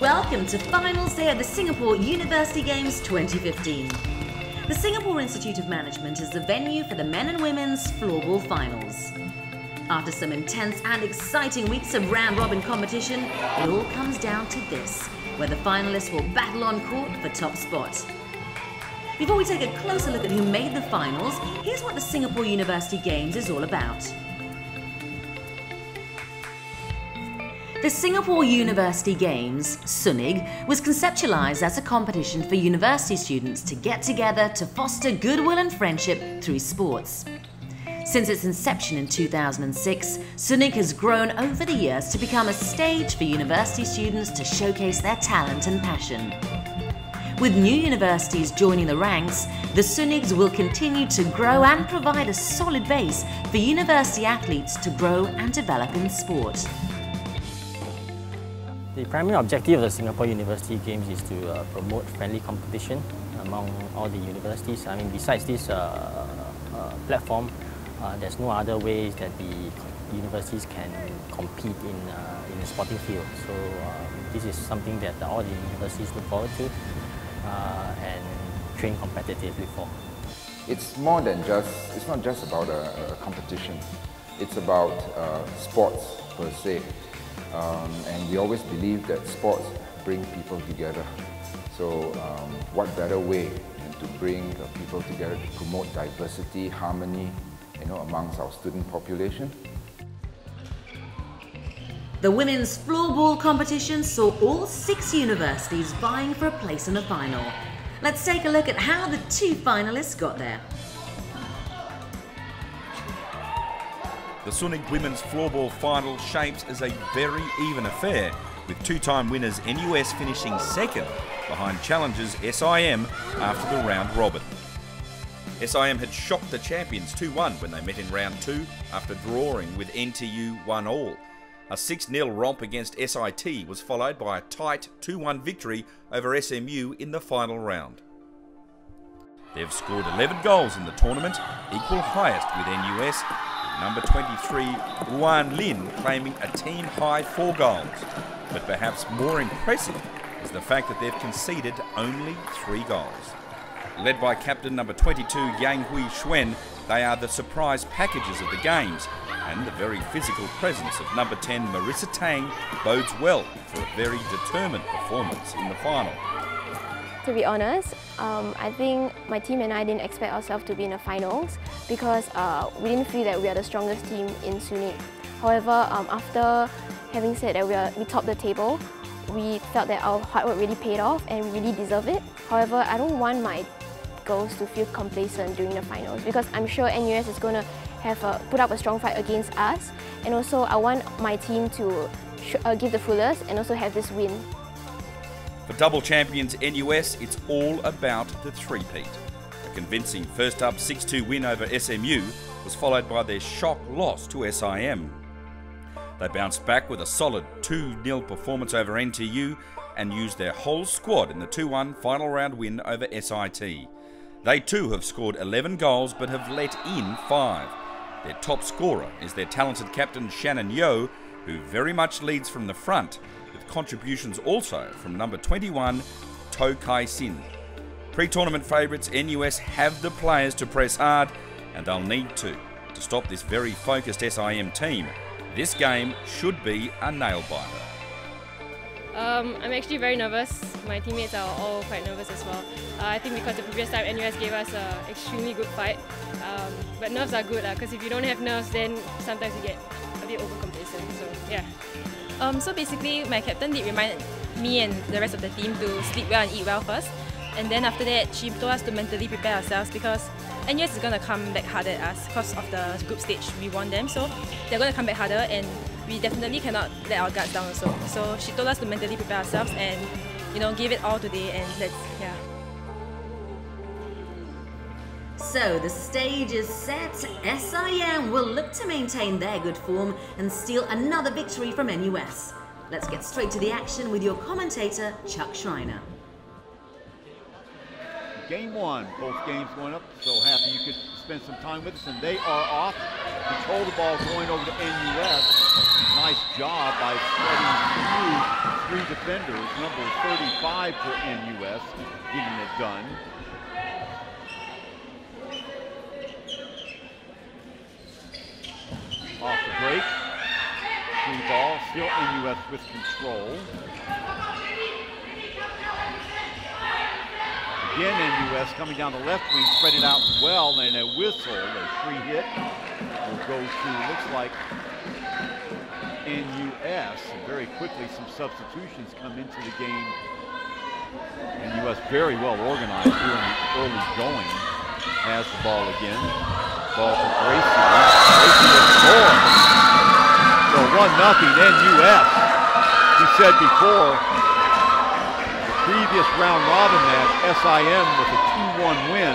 Welcome to Finals Day at the Singapore University Games 2015. The Singapore Institute of Management is the venue for the men and women's floorball finals. After some intense and exciting weeks of round-robin competition, it all comes down to this, where the finalists will battle on court for top spot. Before we take a closer look at who made the finals, here's what the Singapore University Games is all about. The Singapore University Games, SUniG, was conceptualised as a competition for university students to get together to foster goodwill and friendship through sports. Since its inception in 2006, SUniG has grown over the years to become a stage for university students to showcase their talent and passion. With new universities joining the ranks, the SUniGs will continue to grow and provide a solid base for university athletes to grow and develop in sport. The primary objective of the Singapore University Games is to promote friendly competition among all the universities. I mean, besides this platform, there's no other ways that the universities can compete in the sporting field. So this is something that all the universities look forward to and train competitively for. It's more than it's not just about a competition. It's about sports per se. And we always believe that sports bring people together. So what better way than to bring people together to promote diversity, harmony, amongst our student population. The women's floorball competition saw all 6 universities vying for a place in the final. Let's take a look at how the 2 finalists got there. The SUniG Women's Floorball Final shapes as a very even affair, with 2-time winners NUS finishing second behind challengers SIM after the round robin. SIM had shocked the champions 2-1 when they met in round 2 after drawing with NTU 1-all. A 6-0 romp against SIT was followed by a tight 2-1 victory over SMU in the final round. They've scored 11 goals in the tournament, equal highest with NUS, number 23, Ruan Lin, claiming a team-high 4 goals. But perhaps more impressive is the fact that they've conceded only 3 goals. Led by captain number 22, Yang Hui Xuan, they are the surprise packages of the games, and the very physical presence of number 10, Marissa Tang, bodes well for a very determined performance in the final. To be honest, I think my team and I didn't expect ourselves to be in the finals because we didn't feel that we are the strongest team in SUniG. However, after having said that we topped the table, we felt that our hard work really paid off and we really deserve it. However, I don't want my girls to feel complacent during the finals because I'm sure NUS is going to have put up a strong fight against us, and also I want my team to give the fullest and also have this win. For double champions NUS, it's all about the three-peat. A convincing first-up 6-2 win over SMU was followed by their shock loss to SIM. They bounced back with a solid 2-0 performance over NTU and used their whole squad in the 2-1 final round win over SIT. They too have scored 11 goals but have let in 5. Their top scorer is their talented captain Shannon Yeo, who very much leads from the front, with contributions also from number 21, To Kai Sin. Pre-tournament favourites NUS have the players to press hard, and they'll need to stop this very focused SIM team. This game should be a nail-biter. I'm actually very nervous. My teammates are all quite nervous as well. I think because the previous time NUS gave us an extremely good fight. But nerves are good because if you don't have nerves, then sometimes you get a bit overcomplacent. So yeah. So basically, my captain did remind me and the rest of the team to sleep well and eat well first. And then after that, she told us to mentally prepare ourselves because NUS is going to come back harder at us because of the group stage. We won them, so they're going to come back harder, and we definitely cannot let our guards down also. So she told us to mentally prepare ourselves and, give it all today, and yeah. So the stage is set. SIM will look to maintain their good form and steal another victory from NUS. Let's get straight to the action with your commentator, Chuck Schreiner. Game 1, both games going up, so happy you could spend some time with us, and they are off. Control the ball going over to NUS. Nice job by spreading through 3 defenders. Number 35 for NUS getting it done. Off the break. Free ball, still NUS with control. Again, NUS coming down the left wing, spread it out well, and a whistle, a free hit will go to, looks like, NUS. And very quickly, some substitutions come into the game. NUS very well organized here in the early going. Has the ball again. Ball for Gracie. Gracie will score. So 1-0 NUS. We said before, previous round robin match, SIM with a 2-1 win.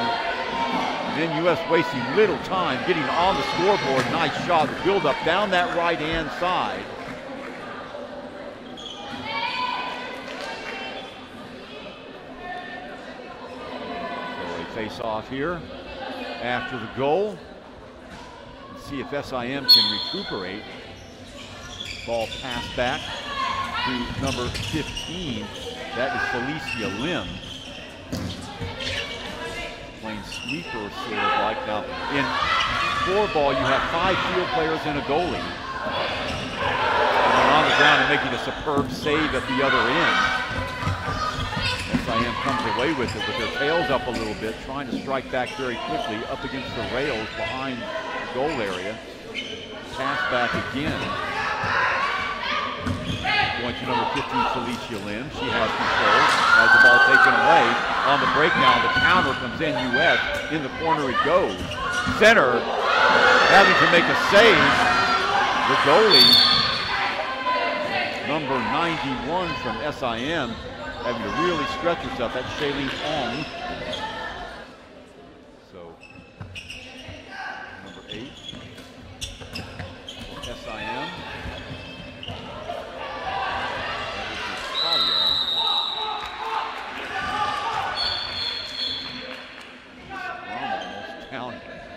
NUS wasting little time getting on the scoreboard. Nice shot, the build up down that right-hand side. So they face off here after the goal. Let's see if SIM can recuperate. Ball passed back to number 15. That is Felicia Lim. Playing sweeper, sort of like. Now, in floorball, you have 5 field players and a goalie. And on the ground and making a superb save at the other end. SIM comes away with it with their tails up a little bit, trying to strike back very quickly up against the rails behind the goal area. Pass back again. Going to number 15, Felicia Lim. She has control. Has the ball taken away. On the break now, the counter comes in NUS. In the corner it goes. Center having to make a save. The goalie, number 91 from SIM, having to really stretch herself. That's Shailene Ong. So, number 8, SIM.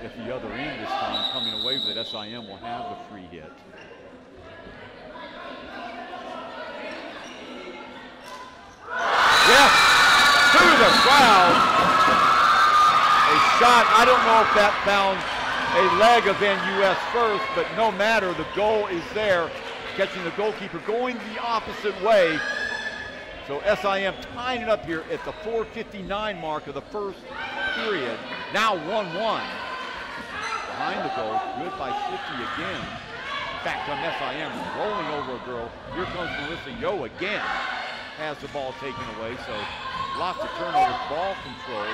At the other end this time, coming away with it, SIM will have the free hit. Yes, to the crowd. A shot, I don't know if that found a leg of NUS first, but no matter, the goal is there. Catching the goalkeeper going the opposite way. So SIM tying it up here at the 4:59 mark of the first period. Now 1-1. Behind the goal, good by Shifty again. Back on SIM, rolling over a girl. Here comes Melissa Yo again. Has the ball taken away, so lots of turnovers, ball control.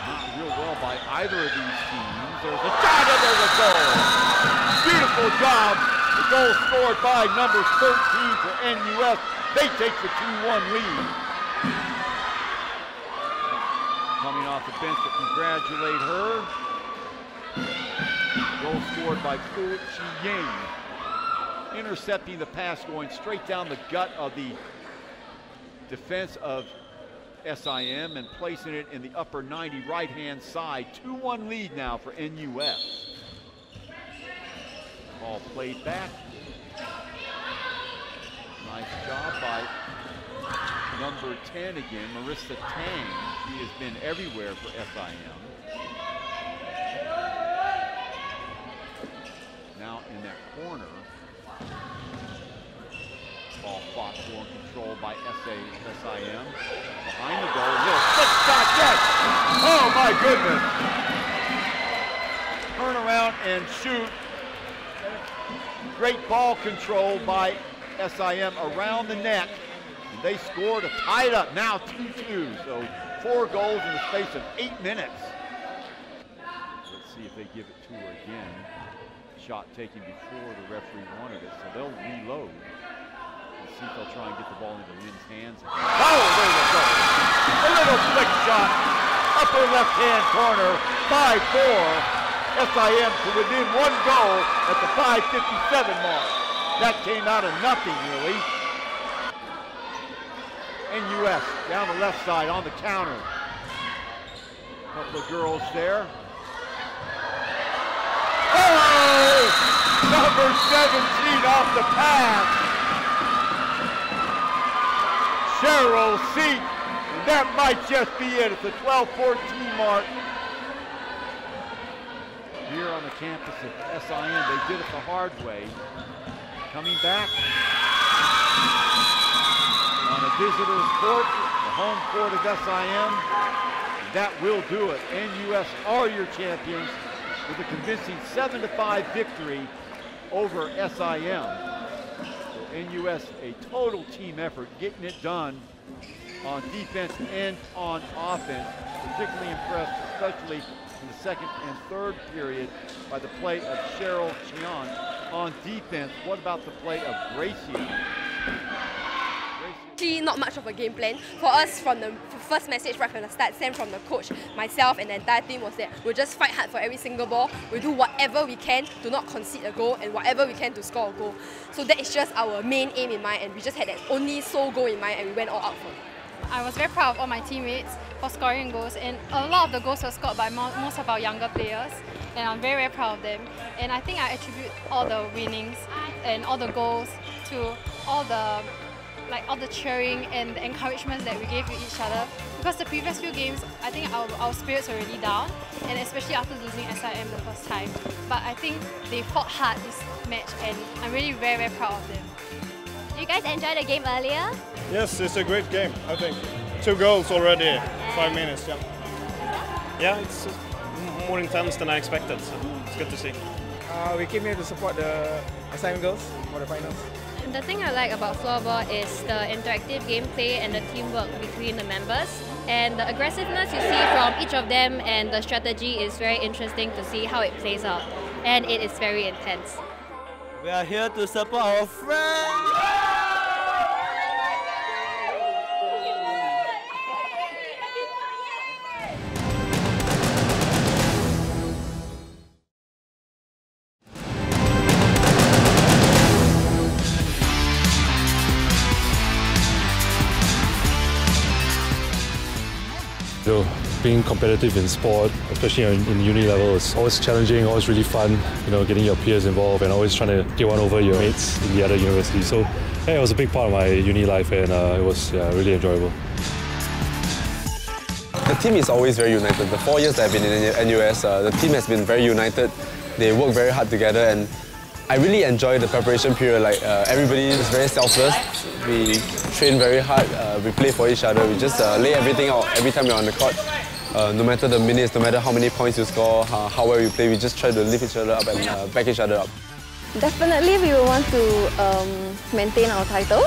Not real well by either of these teams. There's a shot and there's a goal. Beautiful job. The goal scored by number 13 for NUS. They take the 2-1 lead. Coming off the bench to congratulate her. Goal scored by Fu Chi Ying. Intercepting the pass, going straight down the gut of the defense of SIM and placing it in the upper 90 right-hand side. 2-1 lead now for NUS. Ball played back. Nice job by number 10 again, Marissa Tang. She has been everywhere for SIM. Now in that corner. Ball fought for and controlled by SIM. Behind the goal, little slick shot, yes! Oh my goodness! Turn around and shoot. Great ball control by SIM around the net. And they scored to tie it up, now 2-2. So 4 goals in the space of 8 minutes. Let's see if they give it to her again. Shot taken before the referee wanted it, so they'll reload. Let's see if they'll try and get the ball into Lynn's hands. Oh, there you go. A little flick shot, upper left-hand corner, 5-4. SIM to within 1 goal at the 5:57 mark. That came out of nothing, really. NUS down the left side on the counter. Couple of girls there. Oh! Number 17 off the pass. Cheryl Seat. That might just be it at the 12-14 mark. Here on the campus of SIM, they did it the hard way. Coming back on a visitor's court, the home court of SIM. That will do it. NUS are your champions with a convincing 7-5 victory over SIM. So NUS, a total team effort, getting it done on defense and on offense. Particularly impressed, especially in the second and third period, by the play of Cheryl Chion. On defense, what about the play of Gracie? Not much of a game plan. For us, from the first message right from the start, sent from the coach, myself and the entire team was that we'll just fight hard for every single ball. We'll do whatever we can to not concede a goal and whatever we can to score a goal. So that is just our main aim in mind, and we just had that only sole goal in mind and we went all out for it. I was very proud of all my teammates for scoring goals, and a lot of the goals were scored by most of our younger players, and I'm very, very proud of them. And I think I attribute all the winnings and all the goals to all the cheering and the encouragement that we gave to each other, because the previous few games, I think our spirits were really down, and especially after losing SIM the first time. But I think they fought hard this match, and I'm really very, very proud of them. Did you guys enjoy the game earlier? Yes, it's a great game, I think. 2 goals already, 5 minutes, yeah. Yeah, it's more intense than I expected, so it's good to see. We came here to support the SIM girls for the finals. The thing I like about floorball is the interactive gameplay and the teamwork between the members. And the aggressiveness you see from each of them, and the strategy is very interesting to see how it plays out. And it is very intense. We are here to support our friends! So being competitive in sport, especially in uni level, is always challenging, always really fun. You know, getting your peers involved and always trying to get one over your mates in the other universities. So yeah, it was a big part of my uni life, and it was really enjoyable. The team is always very united. The 4 years I've been in NUS, the team has been very united. They work very hard together, and I really enjoy the preparation period. Like everybody is very selfless. We train very hard. We play for each other. We just lay everything out every time we're on the court. No matter the minutes, no matter how many points you score, how well you play, we just try to lift each other up and back each other up. Definitely we will want to maintain our title,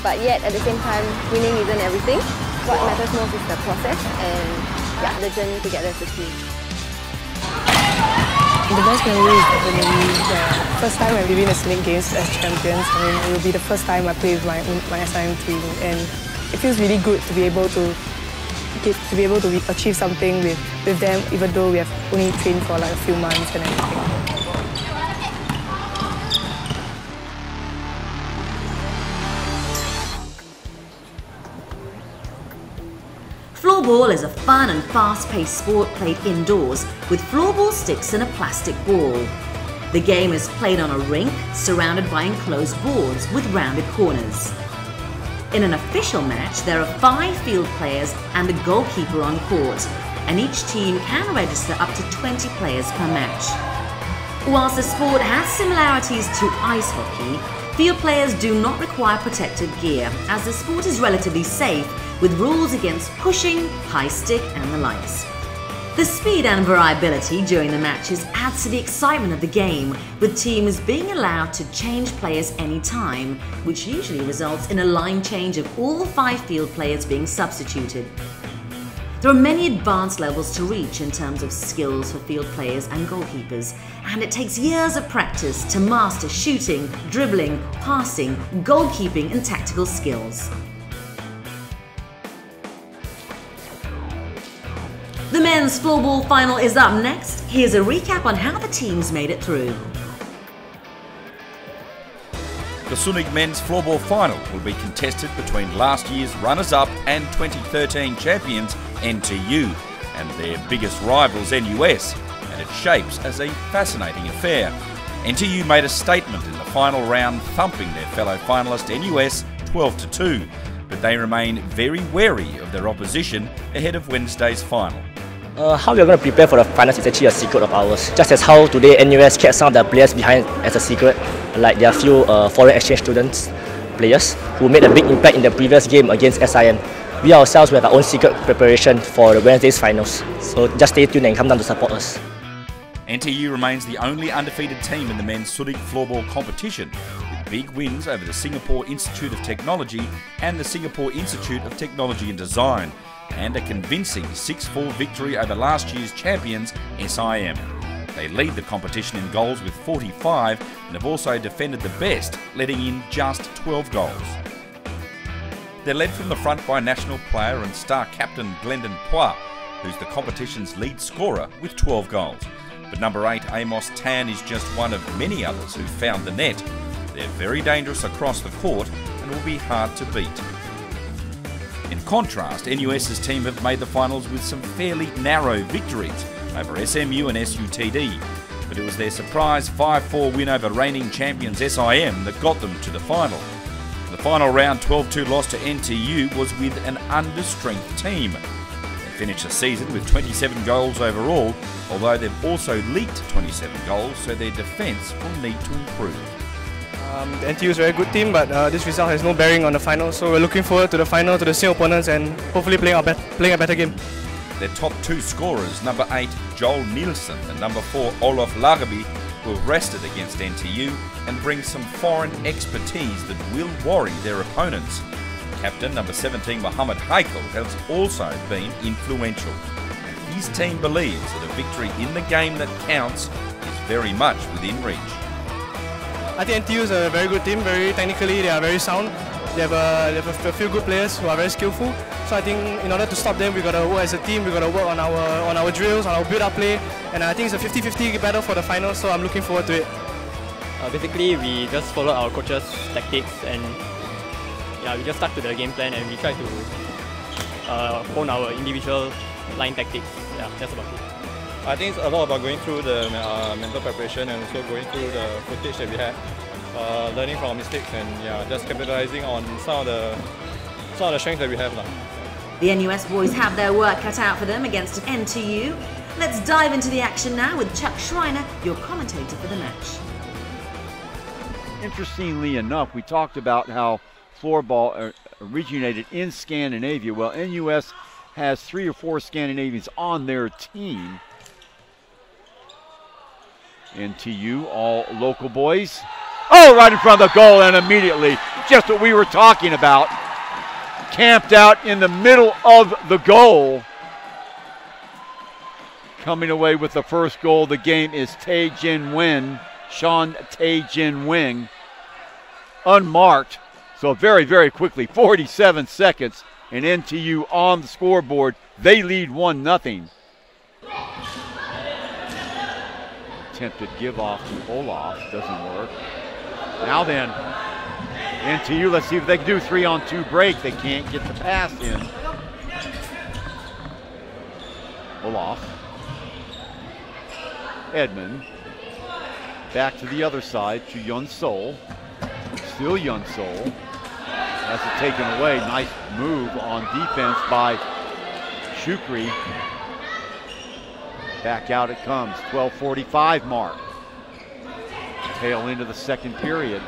but yet at the same time, winning isn't everything. What matters most is the process and the journey to get there to team. The best memory is definitely the first time I win the SUniG games as champions. I mean, it will be the first time I play with my SIM team, and it feels really good to be able to achieve something with them, even though we have only trained for like a few months and everything. Floorball is a fun and fast-paced sport played indoors with floorball sticks and a plastic ball. The game is played on a rink surrounded by enclosed boards with rounded corners. In an official match, there are 5 field players and a goalkeeper on court, and each team can register up to 20 players per match. Whilst the sport has similarities to ice hockey, field players do not require protective gear, as the sport is relatively safe with rules against pushing, high stick and the likes. The speed and variability during the matches adds to the excitement of the game, with teams being allowed to change players anytime, which usually results in a line change of all 5 field players being substituted. There are many advanced levels to reach in terms of skills for field players and goalkeepers, and it takes years of practice to master shooting, dribbling, passing, goalkeeping and tactical skills. The men's floorball final is up next. Here's a recap on how the teams made it through. The SUniG men's floorball final will be contested between last year's runners-up and 2013 champions NTU and their biggest rivals NUS, and it shapes as a fascinating affair. NTU made a statement in the final round, thumping their fellow finalist NUS 12-2, but they remain very wary of their opposition ahead of Wednesday's final. How we are going to prepare for the finals is actually a secret of ours. Just as how today NUS kept some of the players behind as a secret, like there are few foreign exchange students players who made a big impact in the previous game against SIM. We ourselves have our own secret preparation for Wednesday's finals. So just stay tuned and come down to support us. NTU remains the only undefeated team in the men's SUniG Floorball competition, with big wins over the Singapore Institute of Technology and the Singapore Institute of Technology and Design, and a convincing 6-4 victory over last year's champions SIM. They lead the competition in goals with 45 and have also defended the best, letting in just 12 goals. They're led from the front by national player and star captain Glendon Pua, who's the competition's lead scorer with 12 goals. But number 8, Amos Tan, is just one of many others who found the net. They're very dangerous across the court and will be hard to beat. In contrast, NUS's team have made the finals with some fairly narrow victories over SMU and SUTD, but it was their surprise 5-4 win over reigning champions SIM that got them to the final. The final round 12-2 loss to NTU was with an understrength team. They finished the season with 27 goals overall, although they've also leaked 27 goals, so their defence will need to improve. The NTU is a very good team, but this result has no bearing on the final, so we're looking forward to the final, to the same opponents, and hopefully playing a better game. Their top 2 scorers, number 8 Joel Nielsen and number 4 Olof Lagerby, were rested against NTU and bring some foreign expertise that will worry their opponents. Captain number 17 Mohammed Heikel has also been influential. And his team believes that a victory in the game that counts is very much within reach. I think NTU is a very good team. Very technically, they are very sound. They have a few good players who are very skillful. So I think in order to stop them, we got to work as a team. We got to work on our drills, on our build-up play, and I think it's a 50-50 battle for the final. So I'm looking forward to it. Basically, we just followed our coach's tactics, and yeah, we just stuck to the game plan, and we tried to hone our individual line tactics. Yeah, that's about it. I think it's a lot about going through the mental preparation and also going through the footage that we had, learning from our mistakes, and yeah, just capitalizing on some of the strengths that we have now. The NUS boys have their work cut out for them against NTU. Let's dive into the action now with Chuck Schreiner, your commentator for the match. Interestingly enough, we talked about how floorball originated in Scandinavia. Well, NUS has 3 or 4 Scandinavians on their team. NTU, all local boys. Oh, right in front of the goal, and immediately, just what we were talking about, camped out in the middle of the goal. Coming away with the first goal of the game is Tae Jin Wing, Sean Tae Jin Wing, unmarked. So very, very quickly, 47 seconds, and NTU on the scoreboard. They lead 1-0. Attempted give off to Olaf, doesn't work. Now then, NTU, let's see if they can do 3-on-2 break. They can't get the pass in. Olaf. Edmund. Back to the other side to Yun Sol. Still Yun Sol. Has it taken away. Nice move on defense by Shukri. Back out it comes. 12:45 mark. Tail into the second period.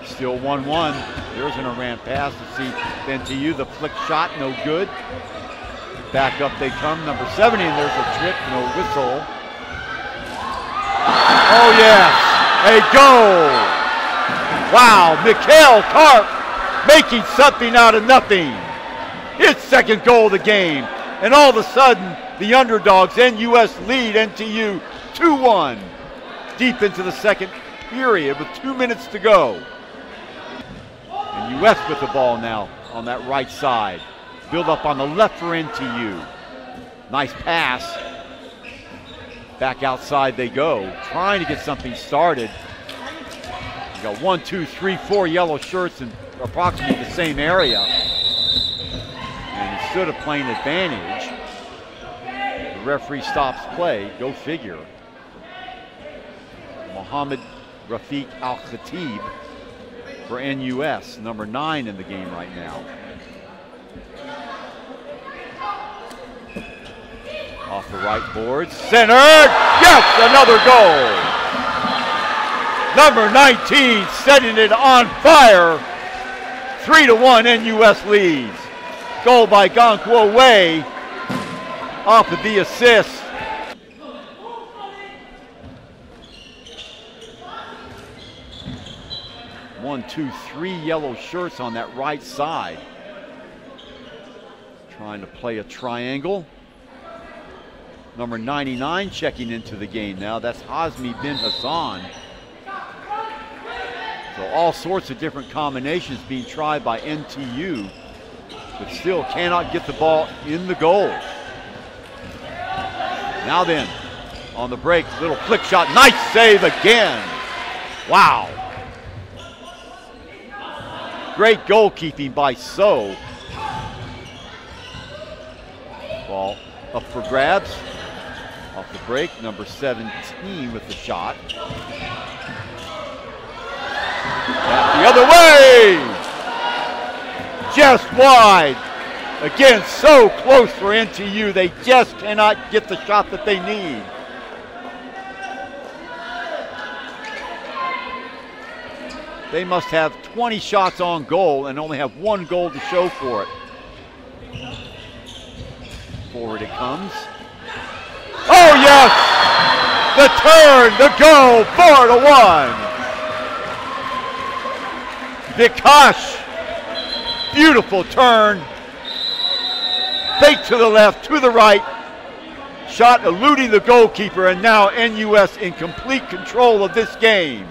Still 1-1. There's an Iran pass to see NTU. The flick shot, no good. Back up they come. Number 70, and there's a trip, no whistle. Oh yes, a goal! Wow, Mikhail Karp making something out of nothing. His second goal of the game. And all of a sudden, the underdogs, NUS lead NTU 2-1. Deep into the second period with 2 minutes to go. And US with the ball now on that right side. Build up on the left for NTU. Nice pass. Back outside they go, trying to get something started. You got 1, 2, 3, 4 yellow shirts in approximately the same area. And instead of playing advantage, the referee stops play. Go figure. Mohammed Rafiq Al-Khatib for NUS, number 9 in the game right now. Off the right board, centered, yes, another goal. Number 19 setting it on fire. 3-1 NUS leads. Goal by Gongguo Wei off of the assist. One, two, 3 yellow shirts on that right side. Trying to play a triangle. Number 99 checking into the game now. That's Hazmi bin Hassan. So all sorts of different combinations being tried by NTU, but still cannot get the ball in the goal. Now then, on the break, little flick shot, nice save again. Wow. Great goalkeeping by So. Ball up for grabs. Off the break, number 17 with the shot. The other way! Just wide. Again, so close for NTU. They just cannot get the shot that they need. They must have 20 shots on goal and only have 1 goal to show for it. Forward it comes. Oh yes! The turn, the goal, 4-1. Vikash, beautiful turn. Fake to the left, to the right. Shot eluding the goalkeeper, and now NUS in complete control of this game.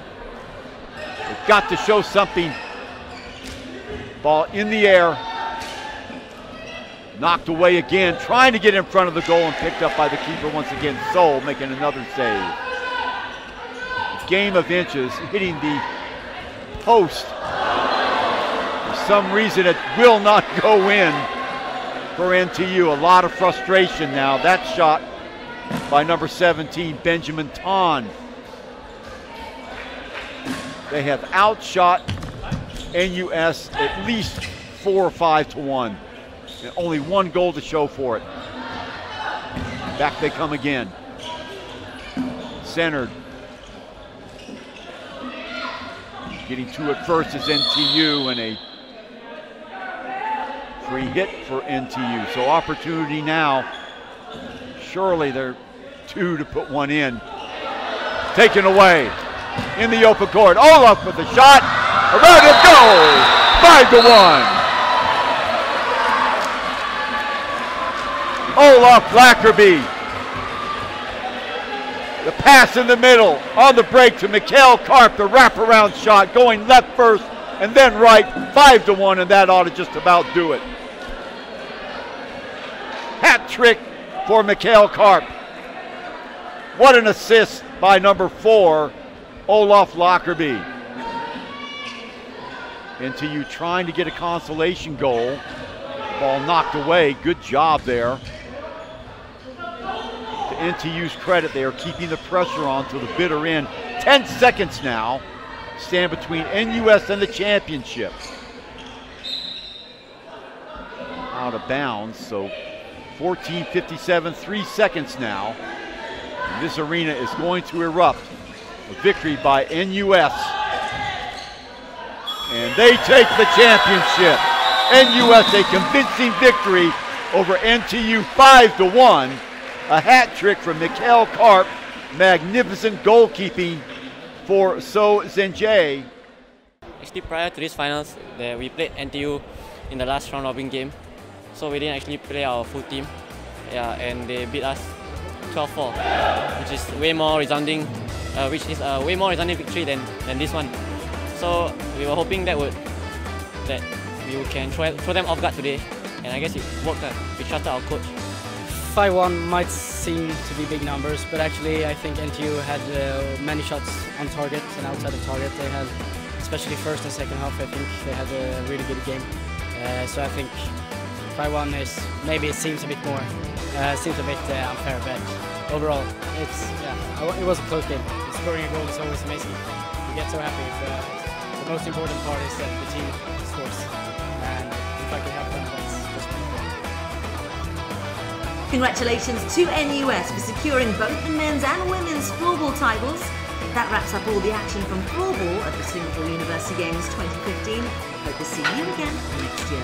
They've got to show something. Ball in the air. Knocked away again, trying to get in front of the goal and picked up by the keeper once again. Seoul making another save. Game of inches, hitting the post. For some reason it will not go in for NTU. A lot of frustration now. That shot by number 17, Benjamin Tan. They have outshot NUS at least 4 or 5-1. And only 1 goal to show for it. Back they come again. Centered. Getting to it first is NTU, and a free hit for NTU. So opportunity now. Surely they're 2 to put 1 in. Taken away in the open court. Olaf with the shot. Around it goes. 5-1. Olaf Lackerby. The pass in the middle, on the break to Mikhail Karp, the wraparound shot, going left first and then right, 5-1, and that ought to just about do it. Hat trick for Mikhail Karp. What an assist by number 4, Olaf Lackerby. NTU trying to get a consolation goal. Ball knocked away, good job there. To NTU's credit, they are keeping the pressure on to the bitter end. 10 seconds now stand between NUS and the championship. Out of bounds, so 14:57, 3 seconds now. And this arena is going to erupt. A victory by NUS. And they take the championship. NUS a convincing victory over NTU 5-1. A hat trick from Mikhail Karp. Magnificent goalkeeping for So Zenjie. Actually, prior to this finals, we played NTU in the last round robin game. So we didn't actually play our full team. Yeah, and they beat us 12-4, which is way more resounding, victory than this one. So we were hoping that we can throw them off guard today, and I guess it worked. We trusted our coach. 5-1 might seem to be big numbers, but actually I think NTU had many shots on target and outside of target. They had, especially first and second half, I think they had a really good game. So I think 5-1 is, maybe it seems a bit more, unfair, but overall it was a close game. Scoring a goal is always amazing. we get so happy. The most important part is that the team scores, and if I can help them, that's wonderful. Congratulations to NUS for securing both the men's and women's floorball titles. That wraps up all the action from floorball at the Singapore University Games 2015. Hope to see you again next year.